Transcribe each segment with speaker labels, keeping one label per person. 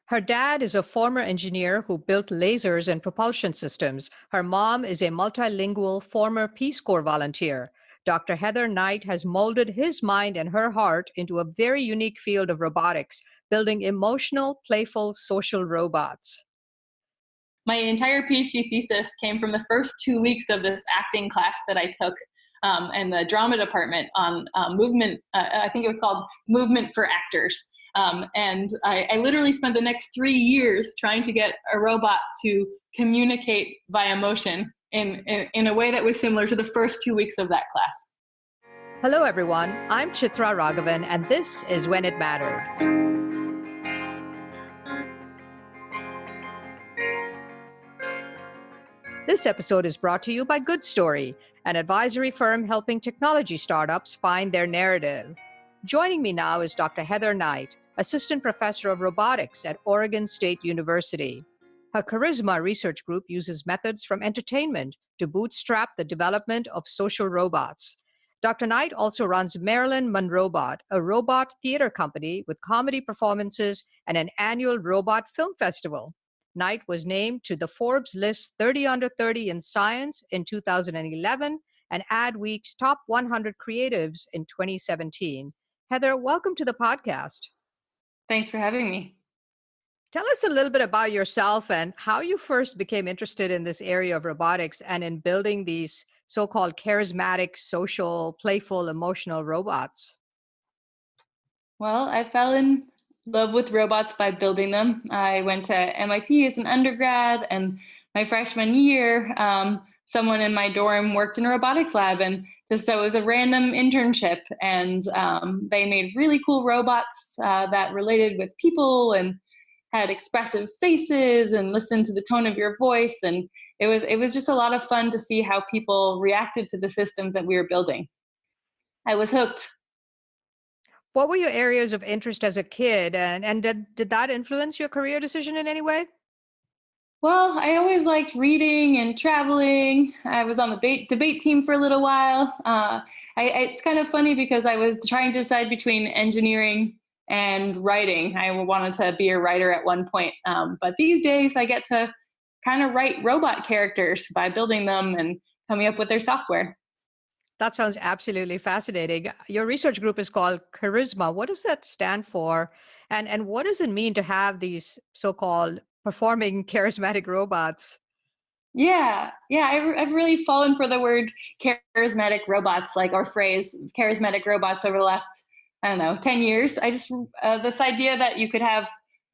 Speaker 1: Her dad is a former engineer who built lasers and propulsion systems. Her mom is a multilingual former Peace Corps volunteer. Dr. Heather Knight has molded his mind and her heart into a very unique field of robotics, building emotional, playful, social robots.
Speaker 2: My entire PhD thesis came from the first 2 weeks of this acting class that I took in the drama department on movement. I think it was called Movement for Actors. And I literally spent the next 3 years trying to get a robot to communicate via motion in a way that was similar to the first 2 weeks of that class.
Speaker 1: Hello, everyone. I'm Chitra Ragavan, and this is When It Mattered. This episode is brought to you by Good Story, an advisory firm helping technology startups find their narrative. Joining me now is Dr. Heather Knight, Assistant Professor of Robotics at Oregon State University. Her Charisma research group uses methods from entertainment to bootstrap the development of social robots. Dr. Knight also runs Marilyn Monrobot, a robot theater company with comedy performances and an annual robot film festival. Knight was named to the Forbes list 30 under 30 in science in 2011 and Adweek's top 100 creatives in 2017. Heather, welcome to the podcast.
Speaker 2: Thanks for having me.
Speaker 1: Tell us a little bit about yourself and how you first became interested in this area of robotics and in building these so-called charismatic, social, playful, emotional robots.
Speaker 2: Well, I fell in love with robots by building them. I went to MIT as an undergrad, and my freshman year, someone in my dorm worked in a robotics lab, and just it was a random internship, and they made really cool robots that related with people and had expressive faces and listened to the tone of your voice, and it was just a lot of fun to see how people reacted to the systems that we were building. I was hooked.
Speaker 1: What were your areas of interest as a kid, and did that influence your career decision in any way?
Speaker 2: Well, I always liked reading and traveling. I was on the debate team for a little while. It's kind of funny because I was trying to decide between engineering and writing. I wanted to be a writer at one point, but these days I get to kind of write robot characters by building them and coming up with their software.
Speaker 1: That sounds absolutely fascinating. Your research group is called Charisma. What does that stand for? And what does it mean to have these so-called performing charismatic robots?
Speaker 2: Yeah. I've really fallen for the word charismatic robots, or phrase charismatic robots over the last, 10 years. I just, this idea that you could have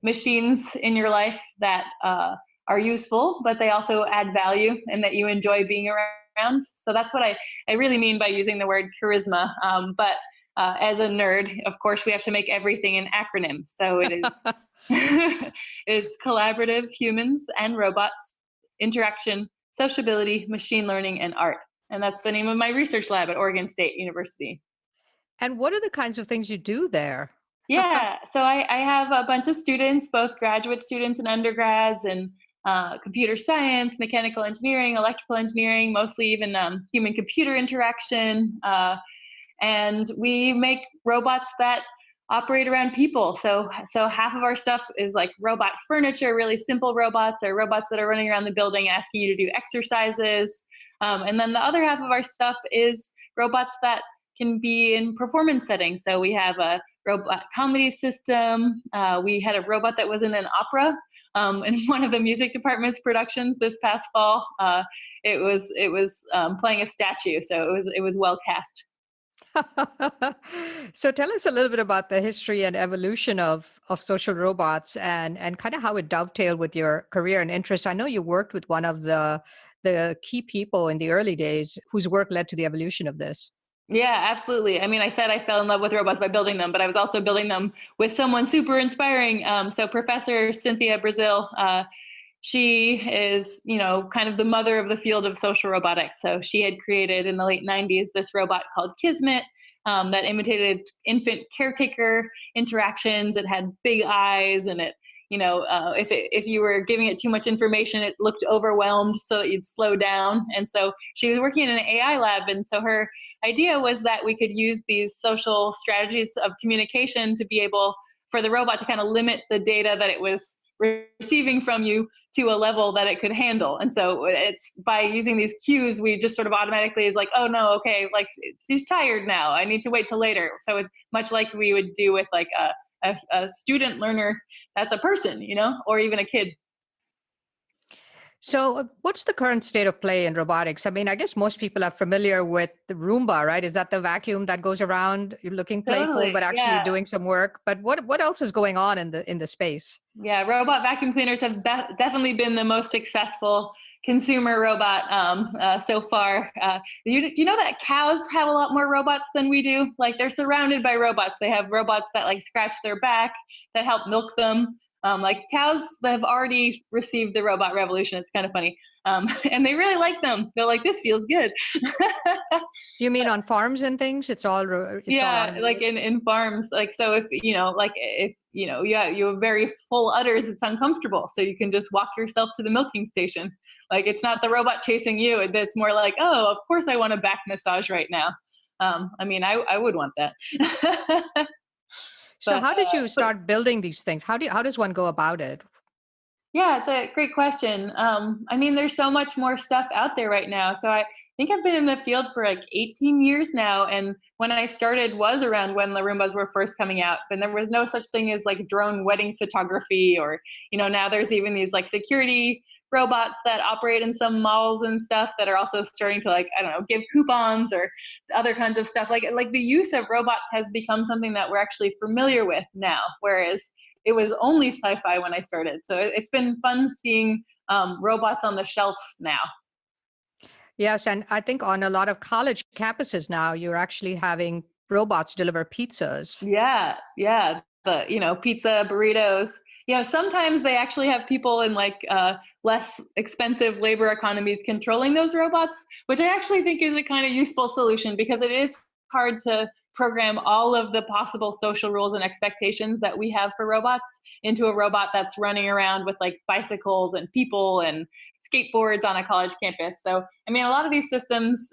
Speaker 2: machines in your life that are useful, but they also add value and that you enjoy being around. So that's what I really mean by using the word charisma. But as a nerd, of course, we have to make everything an acronym. So it is it's collaborative humans and robots, interaction, sociability, machine learning, and art. And that's the name of my research lab at Oregon State University.
Speaker 1: And what are the kinds of things you do there?
Speaker 2: Yeah, so I have a bunch of students, both graduate students and undergrads, and computer science, mechanical engineering, electrical engineering, mostly even human-computer interaction. And we make robots that operate around people. So half of our stuff is like robot furniture, really simple robots, or robots that are running around the building asking you to do exercises. And then the other half of our stuff is robots that can be in performance settings. So we have a robot comedy system. We had a robot that was in an opera. In one of the music department's productions this past fall. It was playing a statue, so it was well cast.
Speaker 1: So tell us a little bit about the history and evolution of social robots and kind of how it dovetailed with your career and interests. I know you worked with one of the key people in the early days whose work led to the evolution of this.
Speaker 2: Yeah, absolutely. I mean, I said I fell in love with robots by building them, but I was also building them with someone super inspiring. So Professor Cynthia Brazil, she is, kind of the mother of the field of social robotics. So she had created in the late 90s this robot called Kismet that imitated infant caretaker interactions. It had big eyes, and it, if you were giving it too much information, it looked overwhelmed, so that you'd slow down. And so she was working in an AI lab, and so her idea was that we could use these social strategies of communication to be able for the robot to kind of limit the data that it was receiving from you to a level that it could handle. And so it's by using these cues, we just sort of automatically is like, oh no, okay, like she's tired now, I need to wait till later. So it's much like we would do with like a student learner that's a person, or even a kid.
Speaker 1: So, what's the current state of play in robotics? I mean, I guess most people are familiar with the Roomba, right? Is that the vacuum that goes around looking playful,
Speaker 2: Totally,
Speaker 1: but actually
Speaker 2: yeah.
Speaker 1: doing some work? But what else is going on in the space?
Speaker 2: Yeah, robot vacuum cleaners have definitely been the most successful consumer robot so far. Do you know that cows have a lot more robots than we do? Like they're surrounded by robots. They have robots that like scratch their back, that help milk them. Like cows that have already received the robot revolution. It's kind of funny. And they really like them. They're like, this feels good.
Speaker 1: You mean on farms and things? It's all
Speaker 2: Yeah, like
Speaker 1: automated?
Speaker 2: in farms, like so if you have very full udders, it's uncomfortable, so you can just walk yourself to the milking station. Like it's not the robot chasing you, it's more like, oh, of course I want a back massage right now. I mean, I would want that.
Speaker 1: So,
Speaker 2: but
Speaker 1: how did you
Speaker 2: but
Speaker 1: start building these things? How does one go about it?
Speaker 2: Yeah, it's a great question. I mean, there's so much more stuff out there right now. So I think I've been in the field for like 18 years now. And when I started was around when the Roombas were first coming out. And there was no such thing as like drone wedding photography or, now there's even these like security robots that operate in some malls and stuff that are also starting to like, I don't know, give coupons or other kinds of stuff. Like the use of robots has become something that we're actually familiar with now. Whereas it was only sci-fi when I started. So it's been fun seeing robots on the shelves now.
Speaker 1: Yes, and I think on a lot of college campuses now, you're actually having robots deliver pizzas.
Speaker 2: Yeah, yeah. The pizza, burritos. Sometimes they actually have people in like less expensive labor economies controlling those robots, which I actually think is a kind of useful solution because it is hard to program all of the possible social rules and expectations that we have for robots into a robot that's running around with like bicycles and people and skateboards on a college campus. So, I mean, a lot of these systems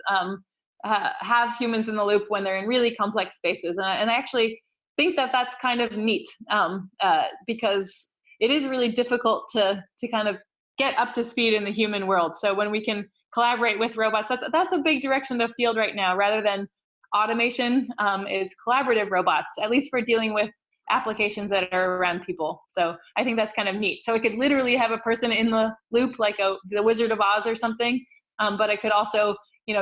Speaker 2: have humans in the loop when they're in really complex spaces. And I actually think that that's kind of neat because it is really difficult to kind of get up to speed in the human world. So when we can collaborate with robots, that's a big direction of the field right now, rather than automation is collaborative robots, at least for dealing with applications that are around people. So I think that's kind of neat. So it could literally have a person in the loop, like the Wizard of Oz or something, but it could also,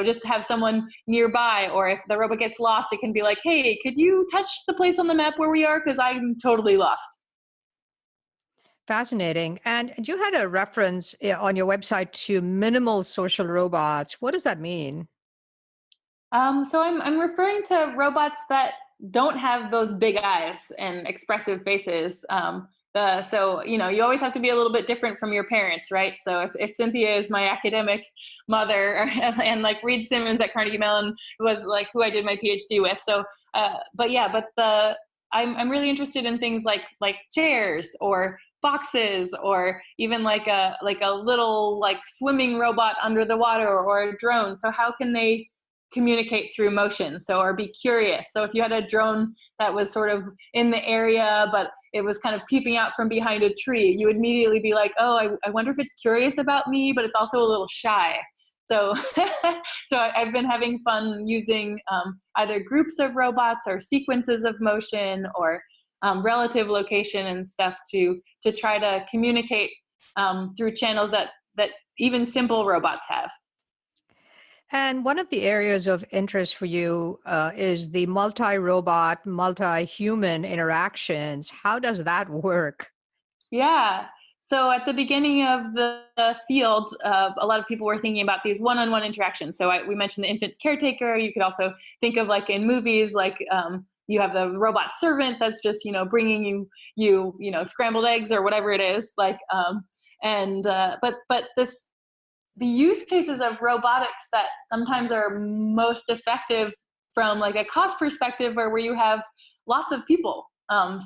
Speaker 2: just have someone nearby, or if the robot gets lost, it can be like, hey, could you touch the place on the map where we are? Because I'm totally lost.
Speaker 1: Fascinating. And you had a reference on your website to minimal social robots. What does that mean?
Speaker 2: So I'm referring to robots that don't have those big eyes and expressive faces. So you always have to be a little bit different from your parents, right? So if Cynthia is my academic mother, and like Reed Simmons at Carnegie Mellon was like who I did my Ph.D. with. So, I'm really interested in things like chairs or boxes, or even like a little like swimming robot under the water, or a drone. So how can they communicate through motion, or be curious? So if you had a drone that was sort of in the area but it was kind of peeping out from behind a tree, you would immediately be like, oh, I wonder if it's curious about me, but it's also a little shy. So I've been having fun using either groups of robots or sequences of motion or relative location and stuff to try to communicate through channels that even simple robots have.
Speaker 1: And one of the areas of interest for you is the multi-robot, multi-human interactions. How does that work?
Speaker 2: Yeah. So at the beginning of the field, a lot of people were thinking about these one-on-one interactions. So we mentioned the infant caretaker. You could also think of like in movies, like you have the robot servant that's just bringing you scrambled eggs or whatever it is. Like but the use cases of robotics that sometimes are most effective from like a cost perspective where you have lots of people.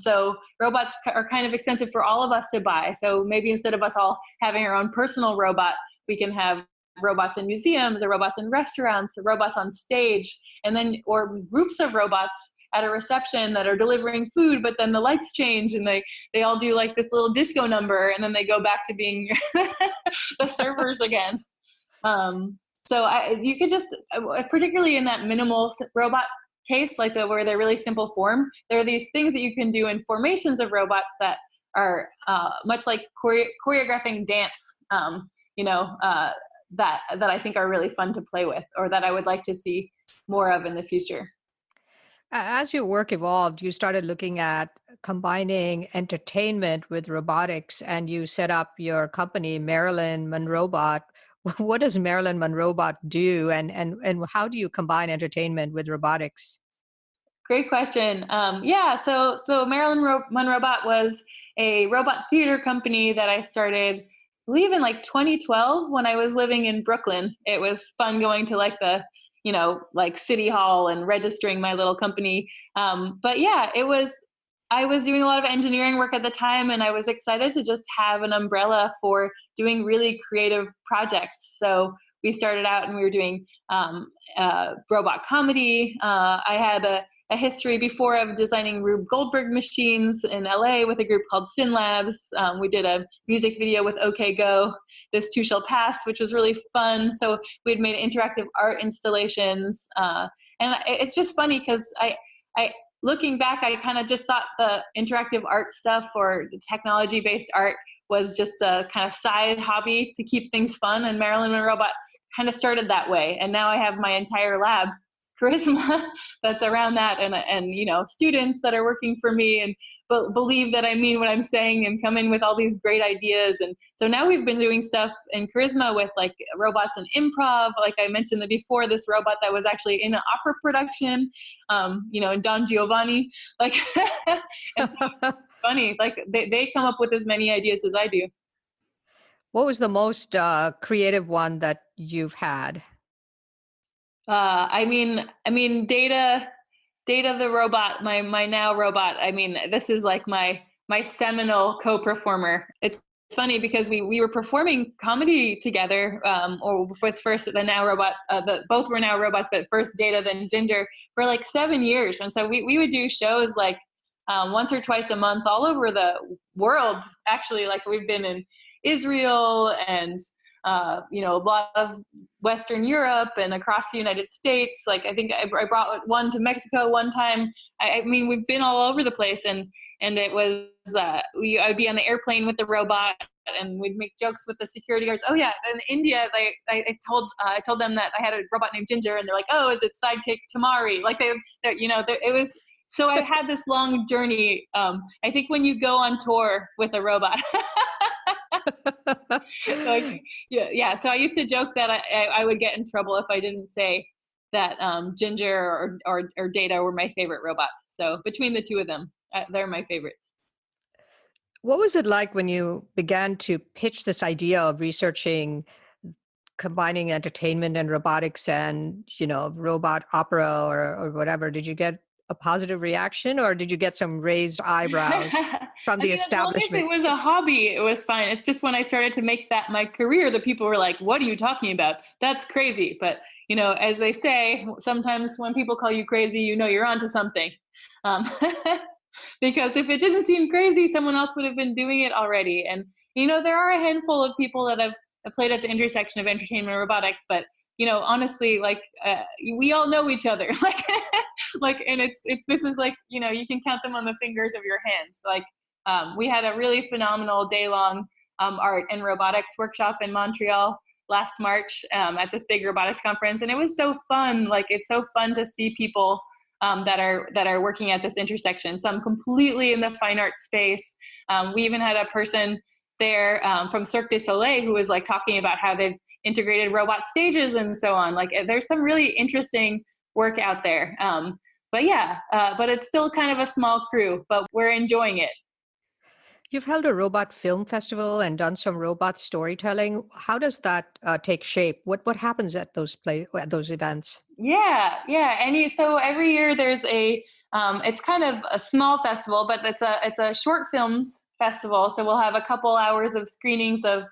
Speaker 2: So robots are kind of expensive for all of us to buy. So maybe instead of us all having our own personal robot, we can have robots in museums or robots in restaurants or robots on stage, and then or groups of robots at a reception that are delivering food, but then the lights change and they all do like this little disco number, and then they go back to being the servers again. So you could just, particularly in that minimal robot case, like where they're really simple form, there are these things that you can do in formations of robots that are much like choreographing dance, that I think are really fun to play with, or that I would like to see more of in the future.
Speaker 1: As your work evolved, you started looking at combining entertainment with robotics, and you set up your company, Marilyn Monrobot. What does Marilyn Monrobot do, and how do you combine entertainment with robotics?
Speaker 2: Great question. So Marilyn Monrobot was a robot theater company that I started, I believe, in like 2012 when I was living in Brooklyn. It was fun going to like the, like City Hall and registering my little company. But yeah, I was doing a lot of engineering work at the time, and I was excited to just have an umbrella for doing really creative projects. So we started out and we were doing robot comedy. I had a history before of designing Rube Goldberg machines in LA with a group called SynLabs. We did a music video with OK Go, This Too Shall Pass, which was really fun. So we'd made interactive art installations. And it's just funny because I looking back, I kind of just thought the interactive art stuff or the technology-based art was just a kind of side hobby to keep things fun. And Marilyn Monrobot kind of started that way. And now I have my entire lab, Charisma, that's around that, and students that are working for me and believe that I mean what I'm saying and come in with all these great ideas. And so now we've been doing stuff in Charisma with like robots and improv. Like I mentioned before, this robot that was actually in an opera production, in Don Giovanni. Like, and so it's funny. Like they come up with as many ideas as I do.
Speaker 1: What was the most creative one that you've had?
Speaker 2: I mean, Data the robot, my now robot. I mean, this is like my seminal co-performer. It's funny because we were performing comedy together, or with first the now robot, both were now robots, but first Data, then Ginger, for like 7 years. And so we would do shows like once or twice a month all over the world. Actually, like we've been in Israel and a lot of Western Europe and across the United States. Like I think I brought one to Mexico one time. I mean, we've been all over the place, and it was I'd be on the airplane with the robot, and we'd make jokes with the security guards. Oh yeah, in India, I told them that I had a robot named Ginger, and they're like, oh, is it sidekick Tamari? Like it was. So I had this long journey. I think when you go on tour with a robot. Like, yeah. So I used to joke that I would get in trouble if I didn't say that Ginger or Data were my favorite robots. So between the two of them, they're my favorites.
Speaker 1: What was it like when you began to pitch this idea of researching combining entertainment and robotics and, robot opera or whatever? Did you get a positive reaction, or did you get some raised eyebrows from the establishment?
Speaker 2: As long as it was a hobby, it was fine. It's just when I started to make that my career that people were like, what are you talking about? That's crazy. But, as they say, sometimes when people call you crazy, you're onto something. Because if it didn't seem crazy, someone else would have been doing it already. And, there are a handful of people that have played at the intersection of entertainment and robotics, but honestly, like we all know each other, and this is like, you can count them on the fingers of your hands. Like we had a really phenomenal day-long art and robotics workshop in Montreal last March at this big robotics conference, and it was so fun. Like it's so fun to see people that are working at this intersection. Some completely in the fine arts space. We even had a person there from Cirque du Soleil who was like talking about how they've integrated robot stages and so on. Like there's some really interesting work out there. But it's still kind of a small crew, but we're enjoying it.
Speaker 1: You've held a robot film festival and done some robot storytelling. How does that take shape? What happens at those events?
Speaker 2: Yeah. And so every year there's it's kind of a small festival, but it's a short films festival. So we'll have a couple hours of screenings of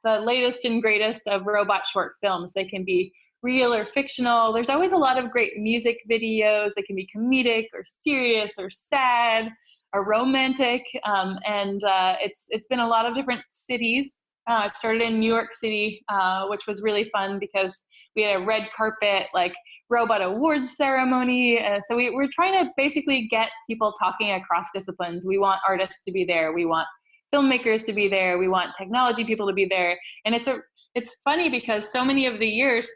Speaker 2: the latest and greatest of robot short films. They can be real or fictional. There's always a lot of great music videos that can be comedic or serious or sad or romantic. It's been a lot of different cities. It started in New York City, which was really fun because we had a red carpet, like robot awards ceremony. So we're trying to basically get people talking across disciplines. We want artists to be there. We want filmmakers to be there. We want technology people to be there. And it's funny because so many of the years,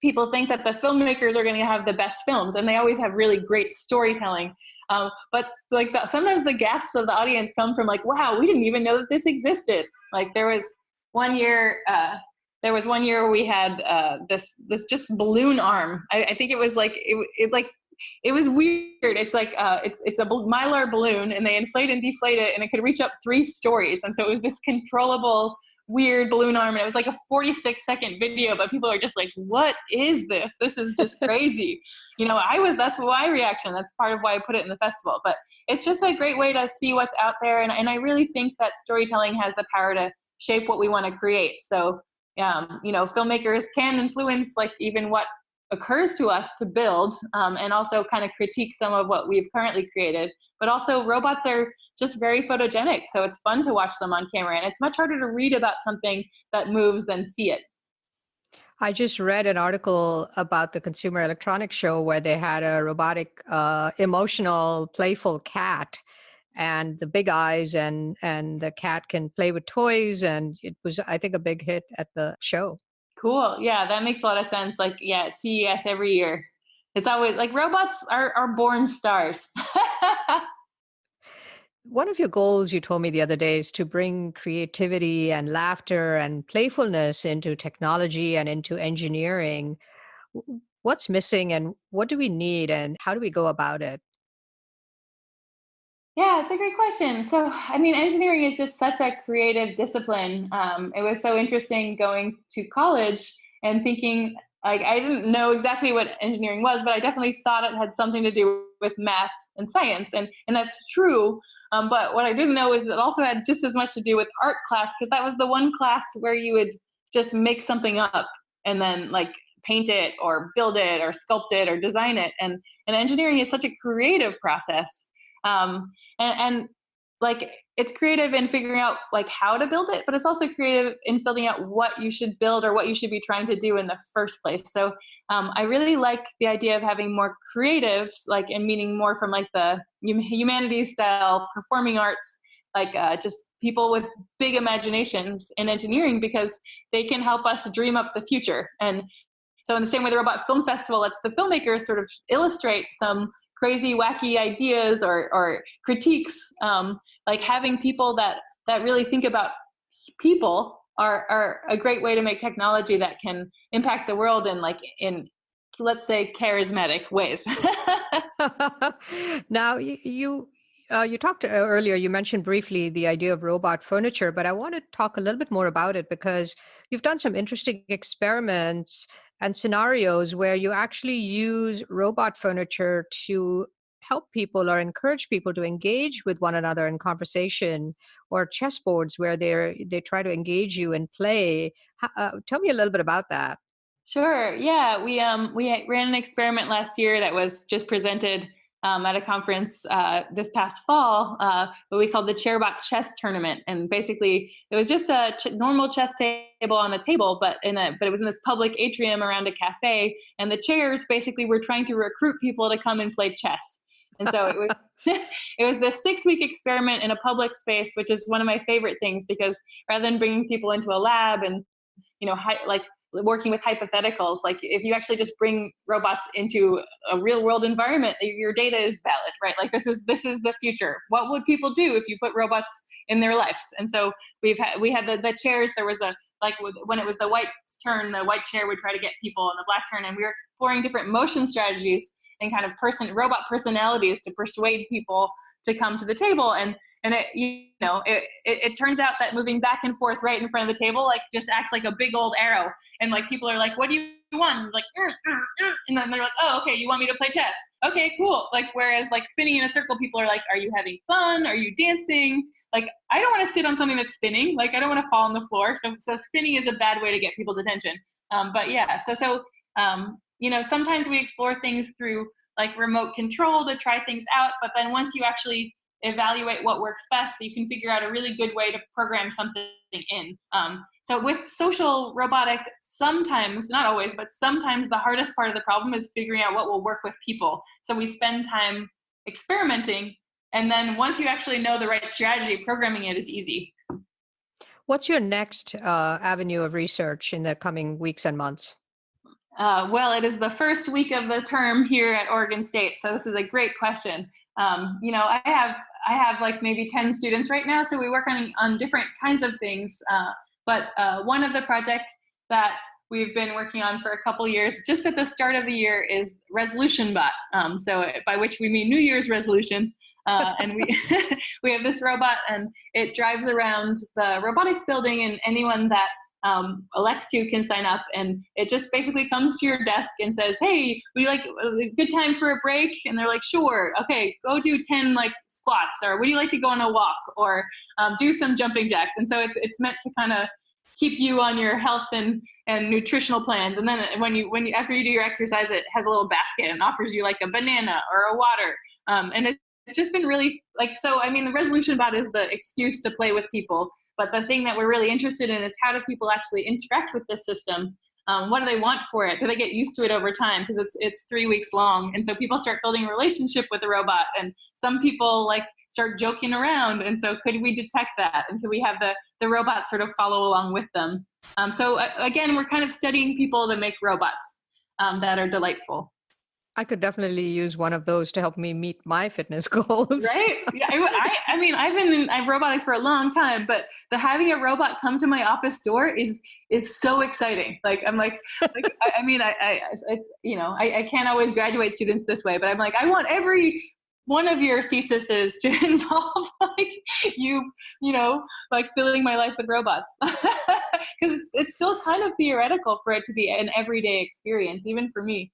Speaker 2: people think that the filmmakers are going to have the best films, and they always have really great storytelling. But like sometimes the gasps of the audience come from like, wow, we didn't even know that this existed. Like there was one year where we had this just balloon arm. I think it was like it was weird. It's like it's a Mylar balloon, and they inflate and deflate it, and it could reach up 3 stories. And so it was this controllable weird balloon arm, and it was like a 46-second video, but people are just like, what is this? This is just crazy. That's my reaction. That's part of why I put it in the festival. But it's just a great way to see what's out there. And I really think that storytelling has the power to shape what we want to create. So, filmmakers can influence like even what occurs to us to build, and also kind of critique some of what we've currently created. But also robots are just very photogenic, so it's fun to watch them on camera, and it's much harder to read about something that moves than see it.
Speaker 1: I just read an article about the Consumer Electronics Show where they had a robotic, emotional, playful cat, and the big eyes, and the cat can play with toys, and it was, I think, a big hit at the show.
Speaker 2: Cool. Yeah, that makes a lot of sense. Like, yeah, at CES every year, it's always like robots are born stars.
Speaker 1: One of your goals, you told me the other day, is to bring creativity and laughter and playfulness into technology and into engineering. What's missing, and what do we need, and how do we go about it?
Speaker 2: Yeah, it's a great question. So, I mean, engineering is just such a creative discipline. It was so interesting going to college and thinking, like, I didn't know exactly what engineering was, but I definitely thought it had something to do with math and science, and that's true. But what I didn't know is it also had just as much to do with art class, because that was the one class where you would just make something up and then like paint it or build it or sculpt it or design it. And engineering is such a creative process. And like it's creative in figuring out like how to build it, but it's also creative in filling out what you should build or what you should be trying to do in the first place. So I really like the idea of having more creatives, like, and meaning more from like the humanities style, performing arts, like just people with big imaginations in engineering, because they can help us dream up the future. And so in the same way the Robot Film Festival lets the filmmakers sort of illustrate some crazy, wacky ideas or critiques, like having people that really think about people are a great way to make technology that can impact the world in let's say charismatic ways.
Speaker 1: Now, you talked earlier, you mentioned briefly the idea of robot furniture, but I want to talk a little bit more about it because you've done some interesting experiments and scenarios where you actually use robot furniture to help people or encourage people to engage with one another in conversation, or chessboards where they try to engage you in play. Tell me a little bit about that.
Speaker 2: Sure. Yeah, we ran an experiment last year that was just presented at a conference this past fall, what we called the Chairbot Chess Tournament. And basically, it was just a normal chess table on a table, but it was in this public atrium around a cafe. And the chairs basically were trying to recruit people to come and play chess. And so it was it was this 6-week experiment in a public space, which is one of my favorite things, because rather than bringing people into a lab and like working with hypotheticals, like if you actually just bring robots into a real world environment, your data is valid, right? Like this is the future. What would people do if you put robots in their lives? And so we had the chairs. There was when it was the white's turn, the white chair would try to get people in the black turn, and we were exploring different motion strategies and kind of robot personalities to persuade people to come to the table. And it turns out that moving back and forth right in front of the table like just acts like a big old arrow, and like people are like, what do you want? Like and then they're like, oh, okay, you want me to play chess? Okay, cool. Like, whereas like spinning in a circle, people are like, are you having fun? Are you dancing? Like, I don't want to sit on something that's spinning. Like, I don't want to fall on the floor. So spinning is a bad way to get people's attention. But yeah, so Sometimes we explore things through like remote control to try things out, but then once you actually evaluate what works best, you can figure out a really good way to program something in. So with social robotics, sometimes, not always, but sometimes the hardest part of the problem is figuring out what will work with people. So we spend time experimenting, and then once you actually know the right strategy, programming it is easy.
Speaker 1: What's your next avenue of research in the coming weeks and months?
Speaker 2: Well, it is the first week of the term here at Oregon State, so this is a great question. I have like maybe 10 students right now, so we work on different kinds of things. But one of the projects that we've been working on for a couple years, just at the start of the year, is Resolution Bot. So by which we mean New Year's resolution. And we have this robot, and it drives around the robotics building, and anyone that elects to can sign up, and it just basically comes to your desk and says, hey, would you like a good time for a break? And they're like, sure, okay, go do 10 like squats, or would you like to go on a walk, or do some jumping jacks? And so it's meant to kind of keep you on your health and nutritional plans. And then when you after you do your exercise, it has a little basket and offers you like a banana or a water. And it's just been really the Resolution Bot is the excuse to play with people. But the thing that we're really interested in is how do people actually interact with this system? What do they want for it? Do they get used to it over time? Because it's 3 weeks long. And so people start building a relationship with the robot. And some people like start joking around. And so could we detect that? And could we have the robot sort of follow along with them? Again, we're kind of studying people to make robots that are delightful.
Speaker 1: I could definitely use one of those to help me meet my fitness goals.
Speaker 2: Right? Yeah, I've been in robotics for a long time, but having a robot come to my office door is so exciting. Like I'm like I can't always graduate students this way, but I'm like, I want every one of your theses to involve like filling my life with robots, because it's still kind of theoretical for it to be an everyday experience, even for me.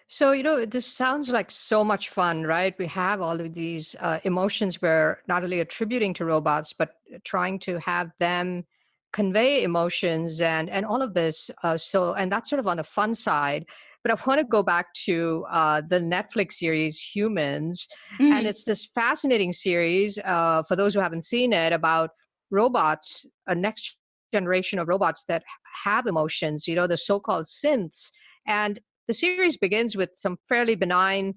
Speaker 1: So, this sounds like so much fun, right? We have all of these emotions we're not only attributing to robots, but trying to have them convey emotions and all of this. And that's sort of on the fun side. But I want to go back to the Netflix series Humans. And it's this fascinating series, for those who haven't seen it, about robots, a next generation of robots that have emotions, the so-called synths. And the series begins with some fairly benign,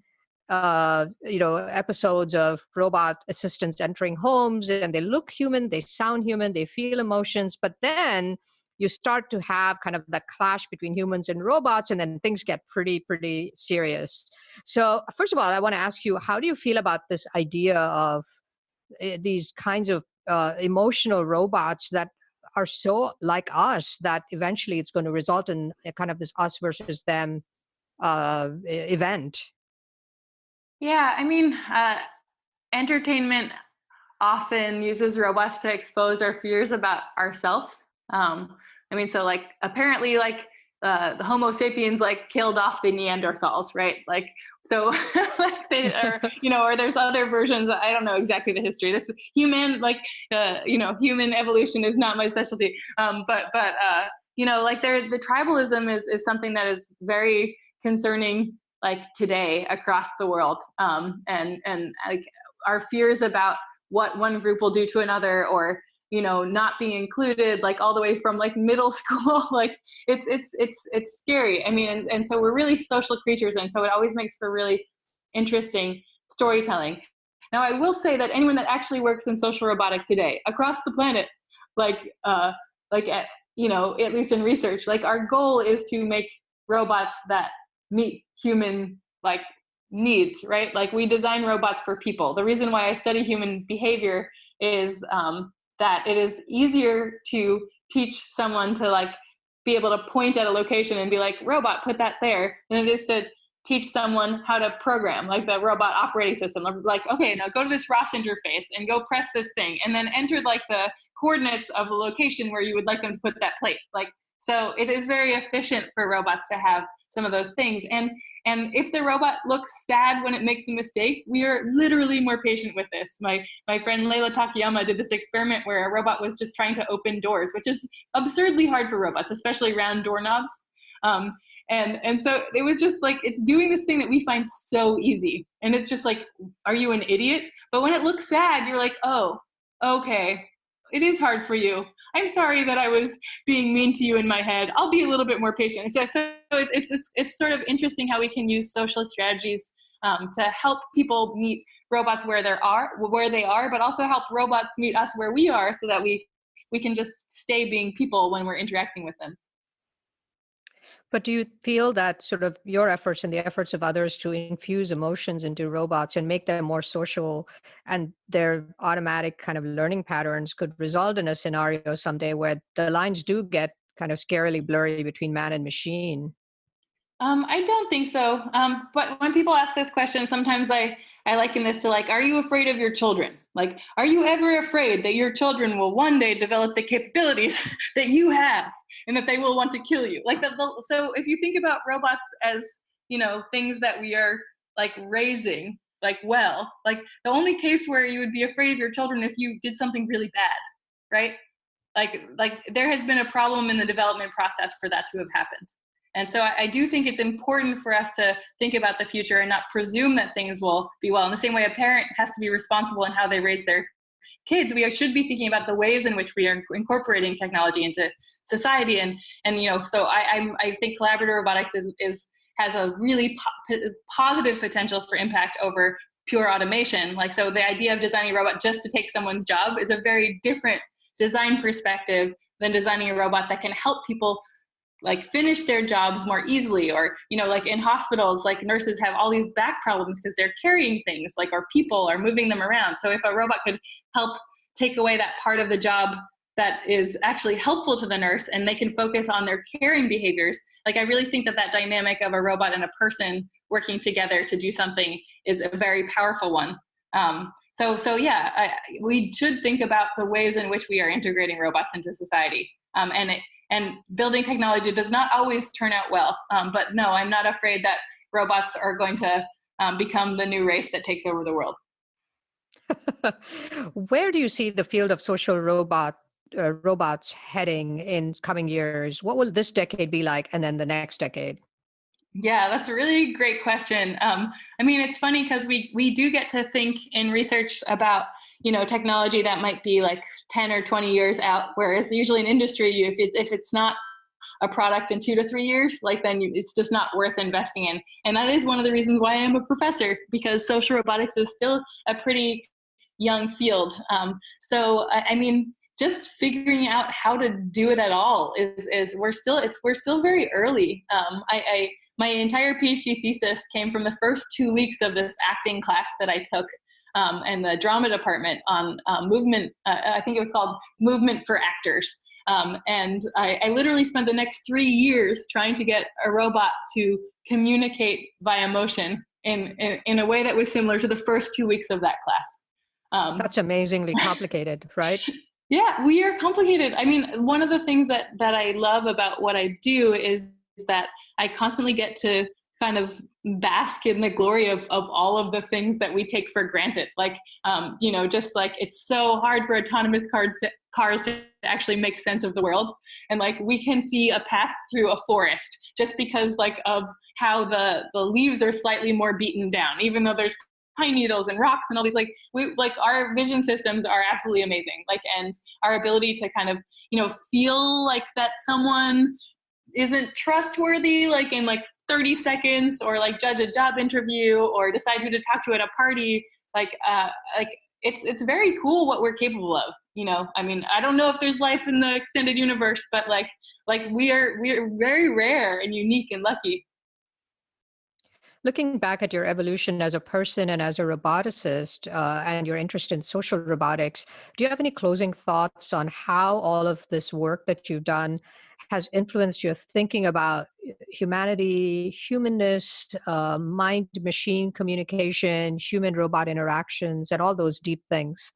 Speaker 1: episodes of robot assistants entering homes, and they look human, they sound human, they feel emotions. But then you start to have kind of that clash between humans and robots, and then things get pretty, pretty serious. So first of all, I want to ask you, how do you feel about this idea of these kinds of emotional robots that are so like us that eventually it's going to result in a kind of this us versus them event?
Speaker 2: Yeah, entertainment often uses robots to expose our fears about ourselves. So like apparently like the Homo sapiens like killed off the Neanderthals, right? Like so like they are, or there's other versions. I don't know exactly the history. This human human evolution is not my specialty. But the tribalism is something that is very concerning like today across the world, and like our fears about what one group will do to another, or not being included, like all the way from like middle school. Like it's scary. And so we're really social creatures, and so it always makes for really interesting storytelling. Now I will say that anyone that actually works in social robotics today across the planet, at least in research, like our goal is to make robots that meet human like needs, right? Like we design robots for people. The reason why I study human behavior is that it is easier to teach someone to like be able to point at a location and be like, robot, put that there, than it is to teach someone how to program, like the robot operating system. Like, okay, now go to this ROS interface and go press this thing, and then enter like the coordinates of the location where you would like them to put that plate. Like, so it is very efficient for robots to have some of those things. And if the robot looks sad when it makes a mistake, we are literally more patient with this. My friend Leila Takayama did this experiment where a robot was just trying to open doors, which is absurdly hard for robots, especially round doorknobs. And so it was just like, it's doing this thing that we find so easy. And it's just like, are you an idiot? But when it looks sad, you're like, oh, okay, it is hard for you. I'm sorry that I was being mean to you in my head. I'll be a little bit more patient. So it's sort of interesting how we can use social strategies to help people meet robots where they are, but also help robots meet us where we are, so that we can just stay being people when we're interacting with them.
Speaker 1: But do you feel that sort of your efforts and the efforts of others to infuse emotions into robots and make them more social and their automatic kind of learning patterns could result in a scenario someday where the lines do get kind of scarily blurry between man and machine?
Speaker 2: I don't think so. But when people ask this question, sometimes I liken this to like, are you afraid of your children? Like, are you ever afraid that your children will one day develop the capabilities that you have and that they will want to kill you? Like, so if you think about robots as, things that we are like raising, like, well, like the only case where you would be afraid of your children if you did something really bad, right? Like there has been a problem in the development process for that to have happened. And so I do think it's important for us to think about the future and not presume that things will be well. In the same way a parent has to be responsible in how they raise their kids, we should be thinking about the ways in which we are incorporating technology into society. And so I think collaborative robotics has a really positive potential for impact over pure automation. Like, so the idea of designing a robot just to take someone's job is a very different design perspective than designing a robot that can help people like finish their jobs more easily, or like in hospitals, like nurses have all these back problems because they're carrying things, like, or people are moving them around. So if a robot could help take away that part of the job that is actually helpful to the nurse, and they can focus on their caring behaviors, like I really think that dynamic of a robot and a person working together to do something is a very powerful one. So yeah, we should think about the ways in which we are integrating robots into society. And building technology does not always turn out well. But no, I'm not afraid that robots are going to become the new race that takes over the world.
Speaker 1: Where do you see the field of social robots heading in coming years? What will this decade be like, and then the next decade?
Speaker 2: Yeah, that's a really great question. I mean, it's funny because we do get to think in research about, technology that might be like 10 or 20 years out, whereas usually in industry, if it's not a product in 2 to 3 years, like then it's just not worth investing in. And that is one of the reasons why I'm a professor, because social robotics is still a pretty young field. So I mean, just figuring out how to do it at all is we're still very early. My entire PhD thesis came from the first 2 weeks of this acting class that I took in the drama department on movement. I think it was called Movement for Actors. And I literally spent the next 3 years trying to get a robot to communicate via motion in a way that was similar to the first 2 weeks of that class.
Speaker 1: That's amazingly complicated, right?
Speaker 2: Yeah, we are complicated. I mean, one of the things that I love about what I do is that I constantly get to kind of bask in the glory of all of the things that we take for granted. Like, just like it's so hard for autonomous cars to actually make sense of the world. And like we can see a path through a forest just because like of how the leaves are slightly more beaten down, even though there's pine needles and rocks and all these, like our vision systems are absolutely amazing. Like, and our ability to kind of, feel like that someone isn't trustworthy, like in like 30 seconds, or like judge a job interview or decide who to talk to at a party. Like it's very cool what we're capable of. I mean, I don't know if there's life in the extended universe, but like we are very rare and unique and lucky.
Speaker 1: Looking back at your evolution as a person and as a roboticist, and your interest in social robotics, do you have any closing thoughts on how all of this work that you've done has influenced your thinking about humanity, humanness, mind-machine communication, human-robot interactions, and all those deep things?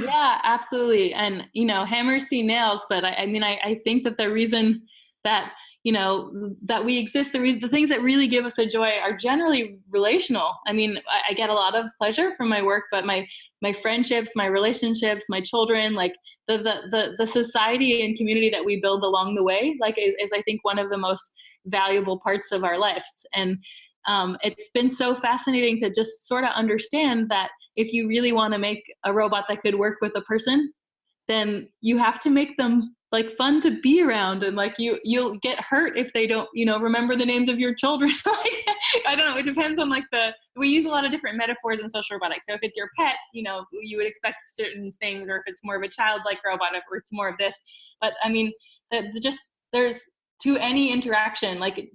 Speaker 2: Yeah, absolutely. And, hammers see nails, but I mean, I think that the reason that that we exist, the things that really give us a joy are generally relational. I mean, I get a lot of pleasure from my work, but my friendships, my relationships, my children, like the society and community that we build along the way, like is I think one of the most valuable parts of our lives. And it's been so fascinating to just sort of understand that if you really want to make a robot that could work with a person, then you have to make them like fun to be around, and like you'll get hurt if they don't, remember the names of your children. Like, I don't know, it depends on we use a lot of different metaphors in social robotics. So if it's your pet, you would expect certain things, or if it's more of a childlike robot, or it's more of this. But I mean, there's to any interaction, like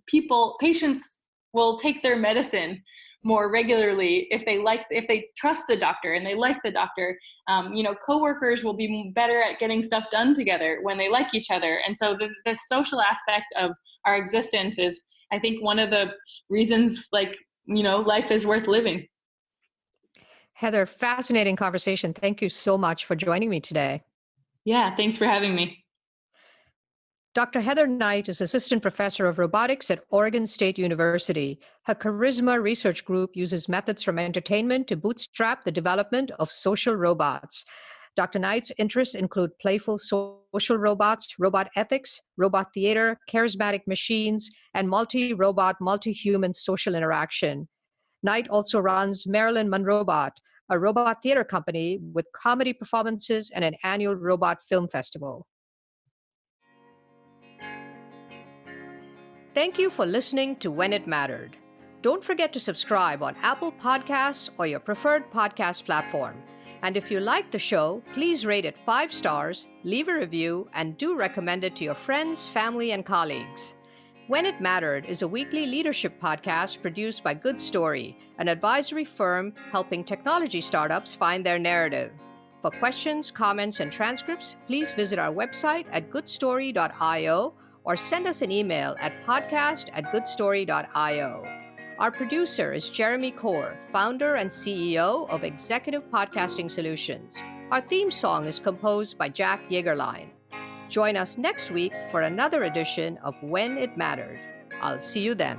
Speaker 2: patients will take their medicine more regularly if they trust the doctor and they like the doctor. Coworkers will be better at getting stuff done together when they like each other. And so the social aspect of our existence is, I think, one of the reasons life is worth living.
Speaker 1: Heather, fascinating conversation. Thank you so much for joining me today.
Speaker 2: Yeah, thanks for having me.
Speaker 1: Dr. Heather Knight is Assistant Professor of Robotics at Oregon State University. Her Charisma research group uses methods from entertainment to bootstrap the development of social robots. Dr. Knight's interests include playful social robots, robot ethics, robot theater, charismatic machines, and multi-robot, multi-human social interaction. Knight also runs Marilyn Monrobot, a robot theater company with comedy performances and an annual robot film festival. Thank you for listening to When It Mattered. Don't forget to subscribe on Apple Podcasts or your preferred podcast platform. And if you like the show, please rate it 5 stars, leave a review, and do recommend it to your friends, family, and colleagues. When It Mattered is a weekly leadership podcast produced by Good Story, an advisory firm helping technology startups find their narrative. For questions, comments, and transcripts, please visit our website at goodstory.io or send us an email at podcast@goodstory.io. Our producer is Jeremy Kaur, founder and CEO of Executive Podcasting Solutions. Our theme song is composed by Jack Yeagerline. Join us next week for another edition of When It Mattered. I'll see you then.